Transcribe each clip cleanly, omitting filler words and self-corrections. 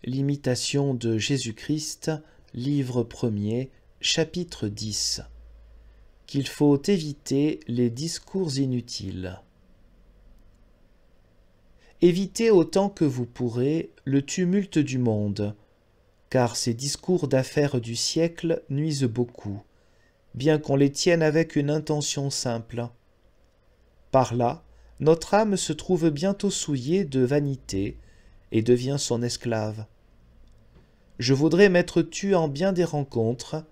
L'imitation de Jésus-Christ, livre 1er, chapitre 10. Qu'il faut éviter les discours inutiles. Évitez autant que vous pourrez le tumulte du monde, car ces discours d'affaires du siècle nuisent beaucoup, bien qu'on les tienne avec une intention simple. Par là, notre âme se trouve bientôt souillée de vanité et devient son esclave. Je voudrais m'être tu en bien des rencontres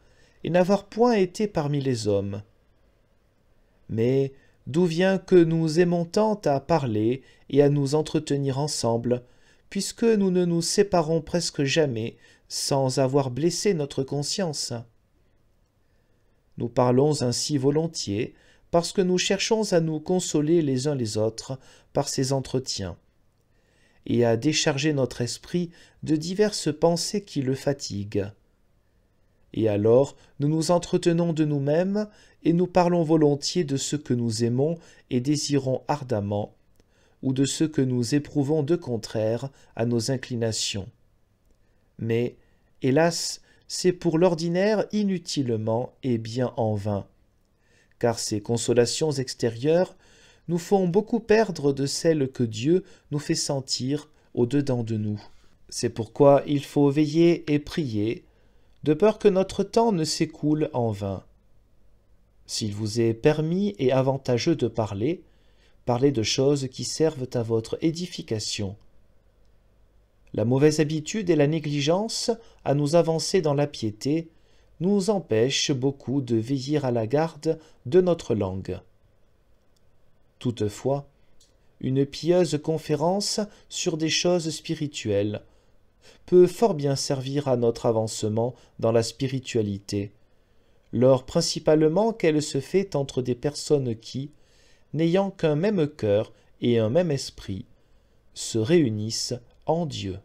et n'avoir point été parmi les hommes. Mais d'où vient que nous aimons tant à parler et à nous entretenir ensemble, puisque nous ne nous séparons presque jamais sans avoir blessé notre conscience? Nous parlons ainsi volontiers, parce que nous cherchons à nous consoler les uns les autres par ces entretiens, et à décharger notre esprit de diverses pensées qui le fatiguent. Et alors nous nous entretenons de nous-mêmes, et nous parlons volontiers de ce que nous aimons et désirons ardemment, ou de ce que nous éprouvons de contraire à nos inclinations. Mais, hélas, c'est pour l'ordinaire inutilement et bien en vain, car ces consolations extérieures nous font beaucoup perdre de celles que Dieu nous fait sentir au-dedans de nous. C'est pourquoi il faut veiller et prier, de peur que notre temps ne s'écoule en vain. S'il vous est permis et avantageux de parler, parlez de choses qui servent à votre édification. La mauvaise habitude et la négligence à nous avancer dans la piété nous empêchent beaucoup de veiller à la garde de notre langue. Toutefois, une pieuse conférence sur des choses spirituelles peut fort bien servir à notre avancement dans la spiritualité, lors principalement qu'elle se fait entre des personnes qui, n'ayant qu'un même cœur et un même esprit, se réunissent en Dieu.